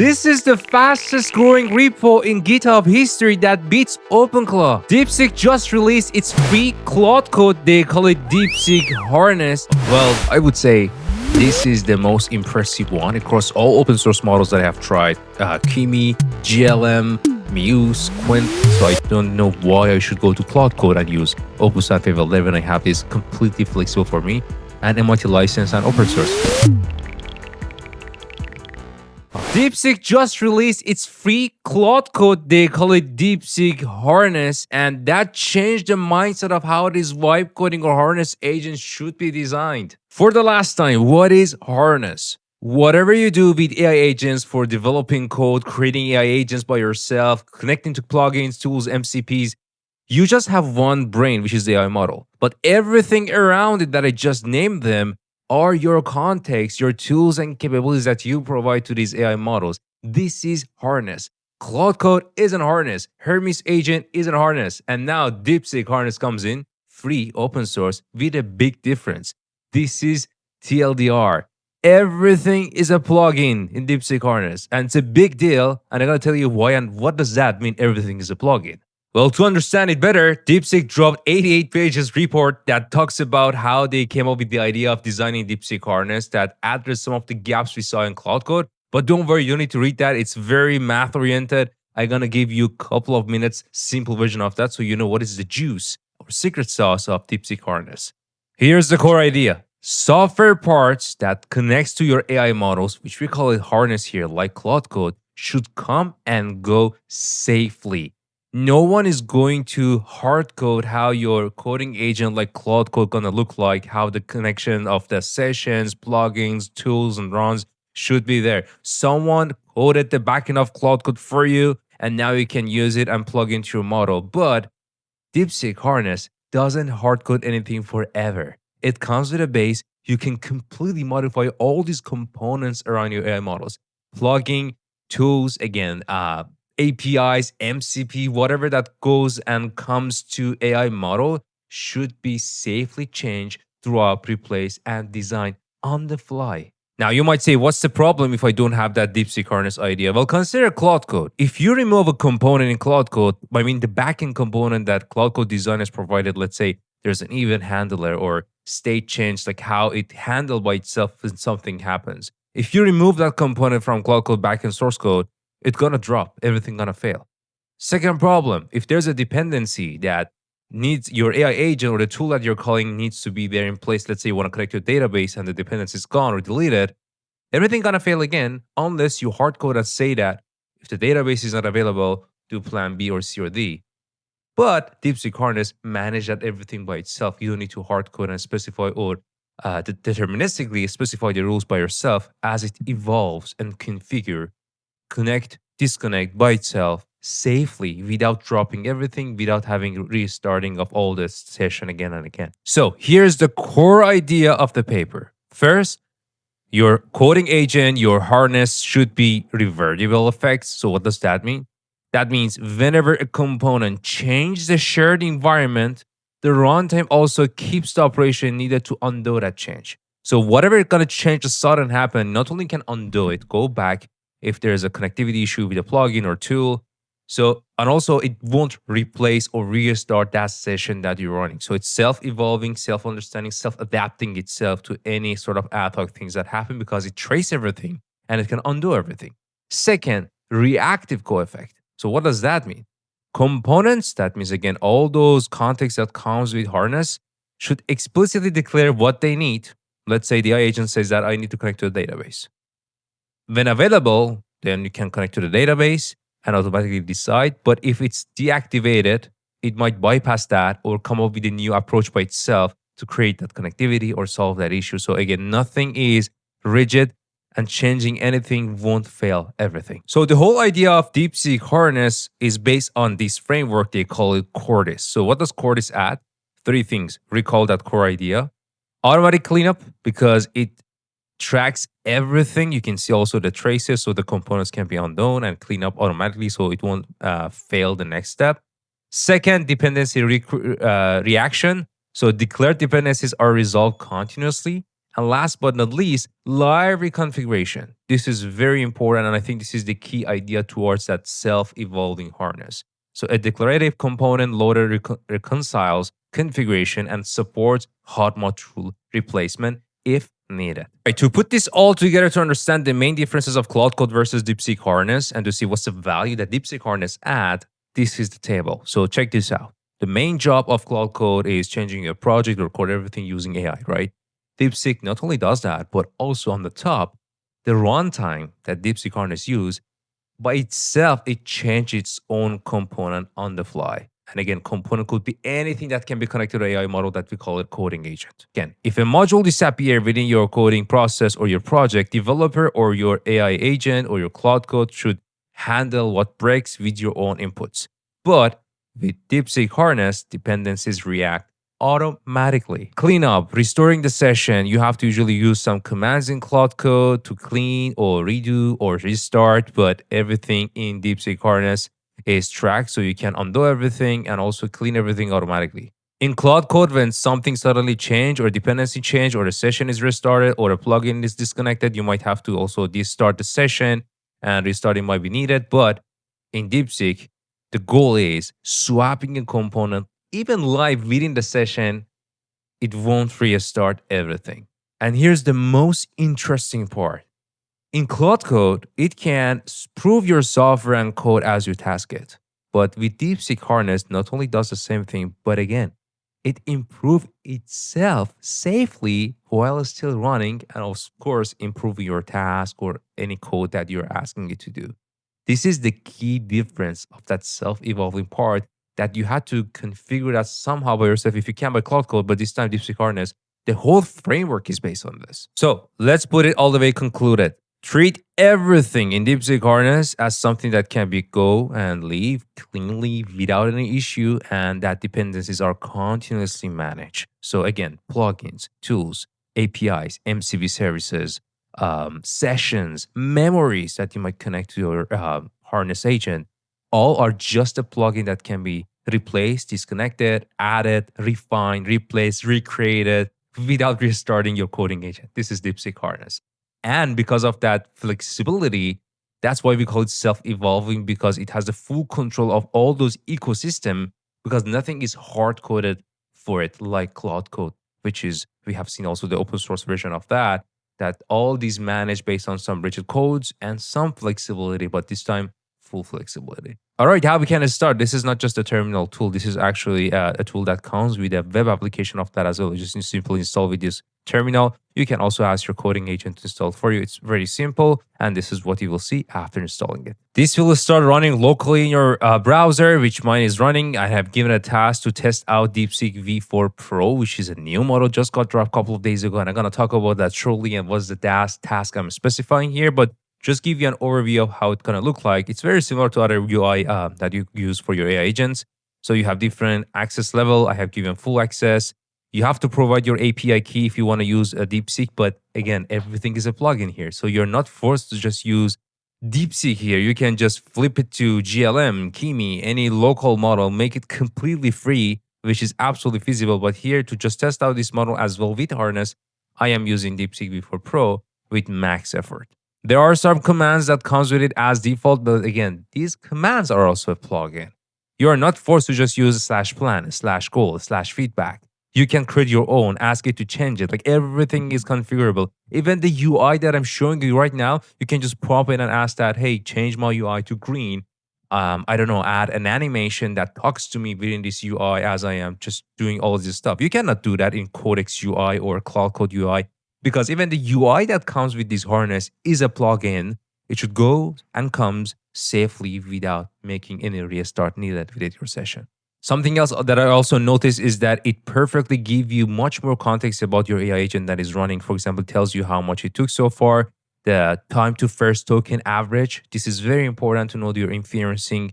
This is the fastest growing repo in GitHub history that beats OpenClaw. DeepSeek just released its free Claude Code. They call it DeepSeek Harness. Well, I would say this is the most impressive one across all open source models that I have tried. Kimi, GLM, Muse, Qwen. So I don't know why I should go to Claude Code and use Opus and 11. I have this completely flexible for me and MIT license and open source. DeepSeek just released its free Claude Code. They call it DeepSeek Harness, and that changed the mindset of how this vibe coding or harness agent should be designed. For the last time, what is harness? Whatever you do with AI agents for developing code, creating AI agents by yourself, connecting to plugins, tools, MCPs, you just have one brain, which is the AI model. But everything around it that I just named them are your context, your tools and capabilities that you provide to these AI models. This is harness. Claude Code isn't harness. Hermes agent isn't harness. And now DeepSeek Harness comes in, free, open source, with a big difference. This is TLDR. Everything is a plugin in DeepSeek Harness. And it's a big deal. And I gotta tell you why and what does that mean everything is a plugin. Well, to understand it better, DeepSeek dropped 88 pages report that talks about how they came up with the idea of designing DeepSeek Harness that addressed some of the gaps we saw in Claude Code. But don't worry, you don't need to read that. It's very math-oriented. I'm going to give you a couple of minutes, simple version of that so you know what is the juice or secret sauce of DeepSeek Harness. Here's the core idea. Software parts that connects to your AI models, which we call it harness here, like Claude Code, should come and go safely. No one is going to hard code how your coding agent like Claude Code gonna look like, how the connection of the sessions, plugins, tools, and runs should be there. Someone coded the backend of Claude Code for you, and now you can use it and plug into your model. But DeepSeek Harness doesn't hard code anything forever. It comes with a base. You can completely modify all these components around your AI models. Plugging, tools, again, APIs, MCP, whatever that goes and comes to AI model should be safely changed throughout, replaced, and designed on the fly. Now, you might say, what's the problem if I don't have that DeepSeek Harness idea? Well, consider Claude Code. If you remove a component in Claude Code, I mean the backend component that Claude Code designers provided, let's say there's an event handler or state change, like how it handled by itself when something happens. If you remove that component from Claude Code backend source code, it's gonna drop, everything gonna fail. Second problem, if there's a dependency that needs your AI agent or the tool that you're calling needs to be there in place, let's say you wanna connect to a database and the dependency is gone or deleted, everything gonna fail again unless you hard code and say that if the database is not available, do plan B or C or D. But DeepSeek Harness managed that everything by itself. You don't need to hard code and specify or deterministically specify the rules by yourself as it evolves and configure. Connect, disconnect by itself safely without dropping everything, without having restarting of all this session again and again. So here's the core idea of the paper. First, your coding agent, your harness should be revertible effects. So what does that mean? That means whenever a component changes the shared environment, the runtime also keeps the operation needed to undo that change. So whatever is going to change the sudden happen, not only can undo it, go back, if there's a connectivity issue with a plugin or tool. So, and also it won't replace or restart that session that you're running. So it's self-evolving, self-understanding, self-adapting itself to any sort of ad hoc things that happen because it traces everything and it can undo everything. Second, reactive co-effect. So what does that mean? Components, that means again, all those contexts that comes with harness should explicitly declare what they need. Let's say the AI agent says that I need to connect to a database. When available, then you can connect to the database and automatically decide. But if it's deactivated, it might bypass that or come up with a new approach by itself to create that connectivity or solve that issue. So again, nothing is rigid and changing anything won't fail everything. So the whole idea of DeepSeek Harness is based on this framework. They call it Cordis. So what does Cordis add? 3 things. Recall that core idea. Automatic cleanup, because it tracks everything. You can see also the traces, so the components can be undone and clean up automatically so it won't fail the next step. Second, dependency reaction. So declared dependencies are resolved continuously. And last but not least, live reconfiguration. This is very important, and I think this is the key idea towards that self-evolving harness. So a declarative component loader reconciles configuration and supports hot mod rule replacement if needed. Right, to put this all together to understand the main differences of Claude Code versus DeepSeek Harness and to see what's the value that DeepSeek Harness add, this is the table. So check this out. The main job of Claude Code is changing your project or code everything using AI, right? DeepSeek not only does that, but also on the top, the runtime that DeepSeek Harness use, by itself, it changes its own component on the fly. And again, component could be anything that can be connected to AI model that we call it coding agent. Again, if a module disappears within your coding process or your project, developer or your AI agent or your Claude Code should handle what breaks with your own inputs. But with DeepSeek Harness, dependencies react automatically. Cleanup, restoring the session, you have to usually use some commands in Claude Code to clean or redo or restart, but everything in DeepSeek Harness is tracked so you can undo everything and also clean everything automatically. In Claude Code, when something suddenly changed or dependency changed or a session is restarted or a plugin is disconnected, you might have to also restart the session and restarting might be needed. But in DeepSeek, the goal is swapping a component even live within the session, it won't restart everything. And here's the most interesting part. In Claude Code, it can prove your software and code as you task it. But with DeepSeek Harness, not only does the same thing, but again, it improves itself safely while still running and of course improving your task or any code that you're asking it to do. This is the key difference of that self-evolving part that you had to configure that somehow by yourself if you can by Claude Code, but this time DeepSeek Harness, the whole framework is based on this. So let's put it all the way concluded. Treat everything in DeepSeek Harness as something that can be go and leave cleanly without any issue, and that dependencies are continuously managed. So again, plugins, tools, APIs, MCP services, sessions, memories that you might connect to your Harness agent, all are just a plugin that can be replaced, disconnected, added, refined, replaced, recreated without restarting your coding agent. This is DeepSeek Harness. And because of that flexibility, that's why we call it self-evolving, because it has the full control of all those ecosystem, because nothing is hard-coded for it like Claude Code, which is, we have seen also the open source version of that all these managed based on some rigid codes and some flexibility, but this time full flexibility. All right, how we can start? This is not just a terminal tool. This is actually a tool that comes with a web application of that as well. You just simply install with this terminal. You can also ask your coding agent to install it for you. It's very simple, and this is what you will see after installing it. This will start running locally in your browser, which mine is running. I have given a task to test out DeepSeek V4 Pro, which is a new model, just got dropped a couple of days ago, and I'm going to talk about that shortly and what's the task I'm specifying here. But just give you an overview of how it's going to look like. It's very similar to other UI that you use for your AI agents. So you have different access level. I have given full access. You have to provide your API key if you want to use a DeepSeek. But again, everything is a plugin here. So you're not forced to just use DeepSeek here. You can just flip it to GLM, Kimi, any local model, make it completely free, which is absolutely feasible. But here to just test out this model as well with Harness, I am using DeepSeek V4 Pro with max effort. There are some commands that comes with it as default, but again, these commands are also a plugin. You are not forced to just use /plan, /goal, /feedback. You can create your own, ask it to change it. Like everything is configurable. Even the UI that I'm showing you right now, you can just pop in and ask that, hey, change my UI to green. I don't know, add an animation that talks to me within this UI as I am just doing all this stuff. You cannot do that in Codex UI or Claude Code UI. Because even the UI that comes with this harness is a plugin. It should go and comes safely without making any restart needed within your session. Something else that I also noticed is that it perfectly gives you much more context about your AI agent that is running. For example, it tells you how much it took so far, the time to first token average. This is very important to know your inferencing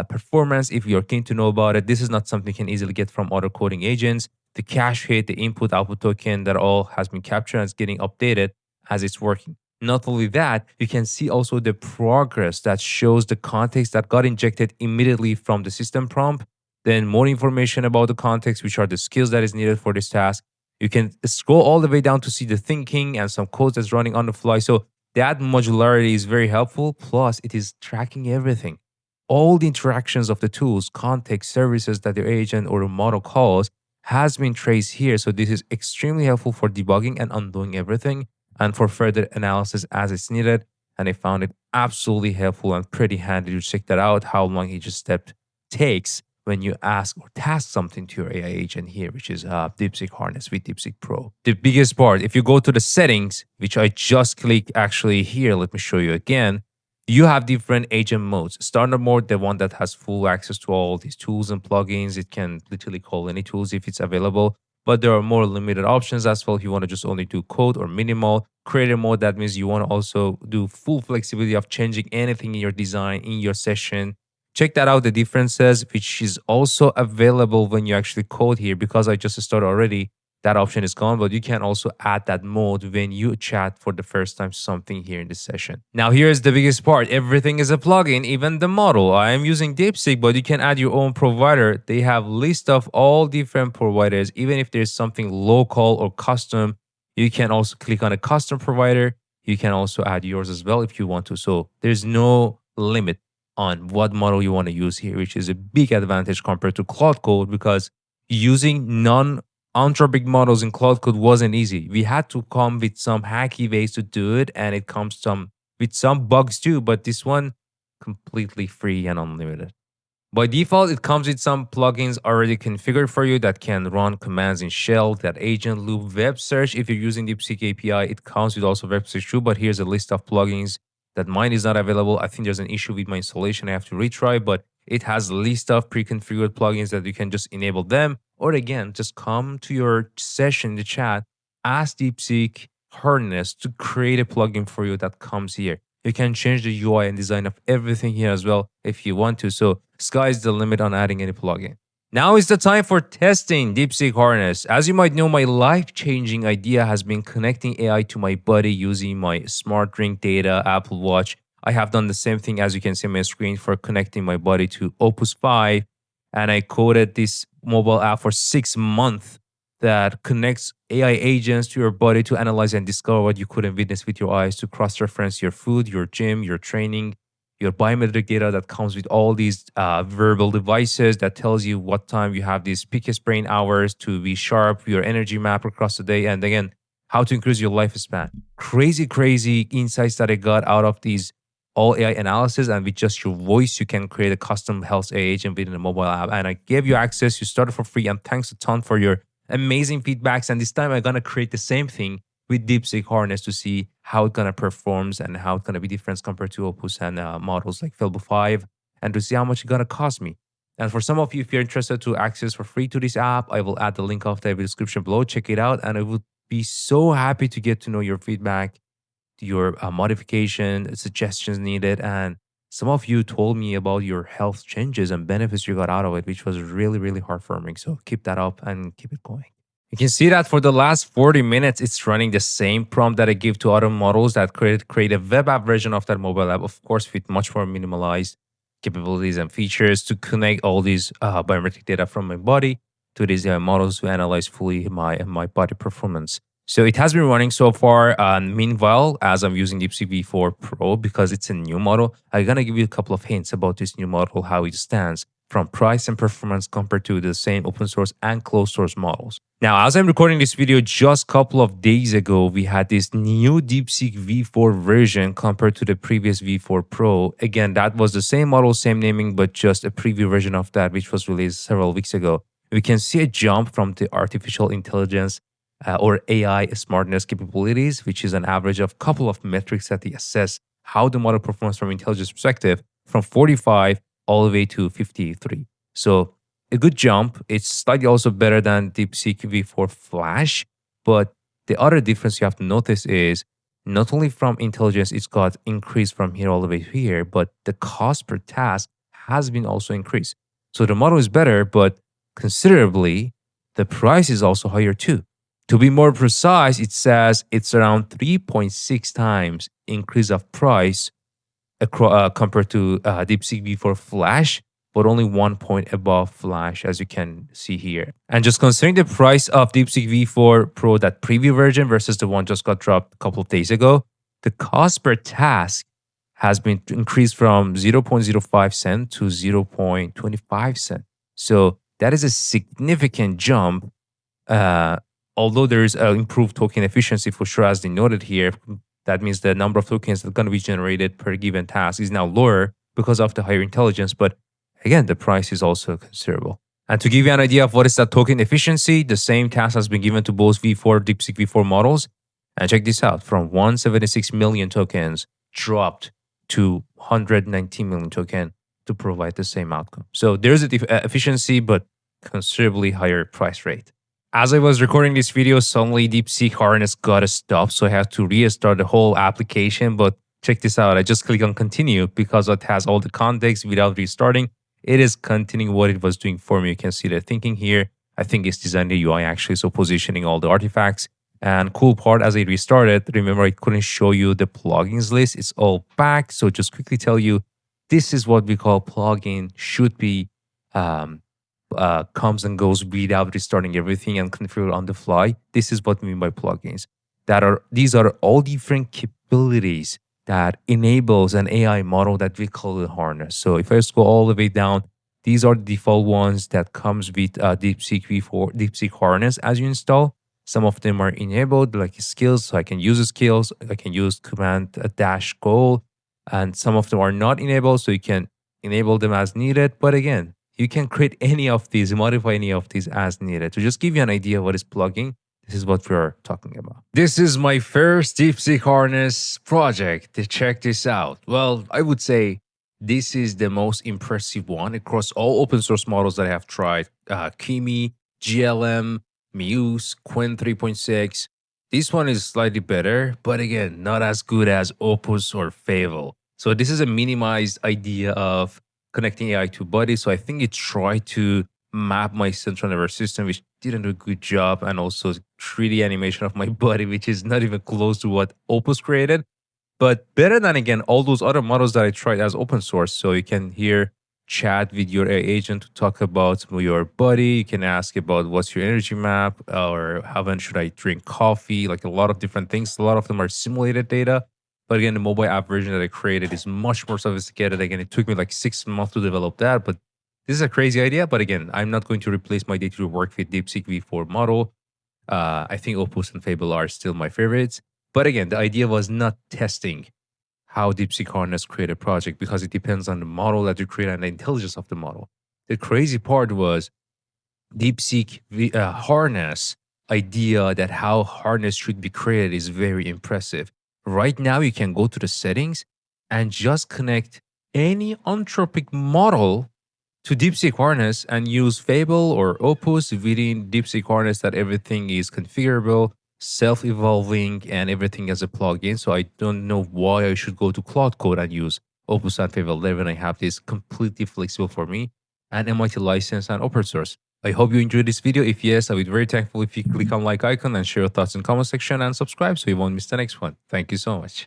performance if you're keen to know about it. This is not something you can easily get from other coding agents. The cache hit, the input output token, that all has been captured and is getting updated as it's working. Not only that, you can see also the progress that shows the context that got injected immediately from the system prompt. Then more information about the context, which are the skills that is needed for this task. You can scroll all the way down to see the thinking and some codes that's running on the fly. So that modularity is very helpful. Plus, it is tracking everything. All the interactions of the tools, context, services that your agent or the model calls has been traced here. So this is extremely helpful for debugging and undoing everything and for further analysis as it's needed. And I found it absolutely helpful and pretty handy to check that out, how long each step takes when you ask or task something to your AI agent here, which is DeepSeek Harness with DeepSeek Pro. The biggest part, if you go to the settings, which I just clicked actually here, let me show you again. You have different agent modes. Standard mode, the one that has full access to all these tools and plugins. It can literally call any tools if it's available. But there are more limited options as well. If you want to just only do code or minimal. Creator mode, that means you want to also do full flexibility of changing anything in your design, in your session. Check that out, the differences, which is also available when you actually code here. Because I just started already, that option is gone, but you can also add that mode when you chat for the first time something here in this session. Now, here's the biggest part. Everything is a plugin, even the model. I am using DeepSeek, but you can add your own provider. They have list of all different providers. Even if there's something local or custom, you can also click on a custom provider. You can also add yours as well if you want to. So there's no limit on what model you want to use here, which is a big advantage compared to Claude Code, because using non-anthropic models in Claude Code wasn't easy. We had to come with some hacky ways to do it, and it comes with some bugs too, but this one completely free and unlimited. By default, it comes with some plugins already configured for you that can run commands in shell, that agent loop, web search. If you're using DeepSeek API, it comes with also web search too, but here's a list of plugins that mine is not available. I think there's an issue with my installation. I have to retry, but it has a list of pre-configured plugins that you can just enable them. Or again, just come to your session in the chat, ask DeepSeek Harness to create a plugin for you that comes here. You can change the UI and design of everything here as well if you want to. So sky's the limit on adding any plugin. Now is the time for testing DeepSeek Harness. As you might know, my life-changing idea has been connecting AI to my body using my smart drink data, Apple Watch. I have done the same thing, as you can see on my screen, for connecting my body to Opus 5. And I coded this mobile app for 6 months that connects AI agents to your body to analyze and discover what you couldn't witness with your eyes, to cross-reference your food, your gym, your training, your biometric data that comes with all these verbal devices that tells you what time you have these peakest brain hours to be sharp, your energy map across the day, and again, how to increase your lifespan. Crazy, crazy insights that I got out of these all AI analysis, and with just your voice, you can create a custom health AI agent within a mobile app. And I gave you access, you started for free, and thanks a ton for your amazing feedbacks. And this time I'm gonna create the same thing with DeepSeek Harness to see how it's gonna performs and how it's gonna be different compared to Opus and models like WellVue 5, and to see how much it's gonna cost me. And for some of you, if you're interested to access for free to this app, I will add the link of the description below. Check it out, and I would be so happy to get to know your feedback, your modification, suggestions needed. And some of you told me about your health changes and benefits you got out of it, which was really, really heartwarming. So keep that up and keep it going. You can see that for the last 40 minutes, it's running the same prompt that I give to other models that create a web app version of that mobile app, of course, with much more minimalized capabilities and features to connect all these biometric data from my body to these models to analyze fully my body performance. So it has been running so far. Meanwhile, as I'm using DeepSeek V4 Pro, because it's a new model, I'm going to give you a couple of hints about this new model, how it stands from price and performance compared to the same open source and closed source models. Now, as I'm recording this video, just a couple of days ago, we had this new DeepSeek V4 version compared to the previous V4 Pro. Again, that was the same model, same naming, but just a preview version of that, which was released several weeks ago. We can see a jump from the artificial intelligence or AI smartness capabilities, which is an average of a couple of metrics that they assess how the model performs from intelligence perspective, from 45 all the way to 53. So a good jump. It's slightly also better than DeepSeek V4 Flash, but the other difference you have to notice is not only from intelligence, it's got increased from here all the way to here, but the cost per task has been also increased. So the model is better, but considerably, the price is also higher too. To be more precise, it says it's around 3.6 times increase of price compared to DeepSeek V4 Flash. but only 1 point above Flash, as you can see here. And just considering the price of DeepSeek V4 Pro, that preview version, versus the one just got dropped a couple of days ago, the cost per task has been increased from 0.05 cent to 0.25 cent. So that is a significant jump. Although there is improved token efficiency for sure, as they noted here, that means the number of tokens that are going to be generated per given task is now lower because of the higher intelligence. But again, the price is also considerable. And to give you an idea of what is that token efficiency, the same task has been given to both V4, DeepSeek V4 models. And check this out, from 176 million tokens dropped to 119 million token to provide the same outcome. So there's a efficiency, but considerably higher price rate. As I was recording this video, suddenly DeepSeek Harness got a stop, so I had to restart the whole application. But check this out, I just click on continue because it has all the context without restarting. It is continuing what it was doing for me. You can see the thinking here. I think it's designed the UI actually, so positioning all the artifacts. And cool part, as I restarted, remember I couldn't show you the plugins list. It's all back. So just quickly tell you, this is what we call plugin should be comes and goes without restarting everything and configure on the fly. This is what we mean by plugins. These are all different capabilities that enables an AI model that we call the harness. So if I just go all the way down, these are the default ones that comes with DeepSeek V4, DeepSeek Harness as you install. Some of them are enabled, like skills, so I can use the skills. I can use command dash goal, and some of them are not enabled, so you can enable them as needed. But again, you can create any of these, modify any of these as needed. To just give you an idea of what is plugging, this is what we're talking about. This is my first DeepSeek Harness project. Check this out. Well, I would say this is the most impressive one across all open source models that I have tried. Kimi, GLM, Muse, Qwen 3.6. This one is slightly better, but again, not as good as Opus or Fable. So this is a minimized idea of connecting AI to body. So I think it tried to map my central nervous system, which didn't do a good job, and also 3D animation of my body, which is not even close to what Opus created. But better than, again, all those other models that I tried as open source. So you can here chat with your AI agent to talk about your body. You can ask about what's your energy map, or how often should I drink coffee, like a lot of different things. A lot of them are simulated data. But again, the mobile app version that I created is much more sophisticated. Again, it took me like 6 months to develop that. But this is a crazy idea. But again, I'm not going to replace my day-to-day work with DeepSeek V4 model. I think Opus and Fable are still my favorites. But again, the idea was not testing how DeepSeek Harness create a project, because it depends on the model that you create and the intelligence of the model. The crazy part was DeepSeek Harness idea that how harness should be created is very impressive. Right now, you can go to the settings and just connect any anthropic model to DeepSeek Harness and use Fable or Opus within DeepSeek Harness, that everything is configurable, self-evolving, and everything as a plugin. So I don't know why I should go to Claude Code and use Opus and Fable when I have this completely flexible for me and MIT license and open source. I hope you enjoyed this video. If yes, I would be very thankful if you click on like icon and share your thoughts in comment section and subscribe so you won't miss the next one. Thank you so much.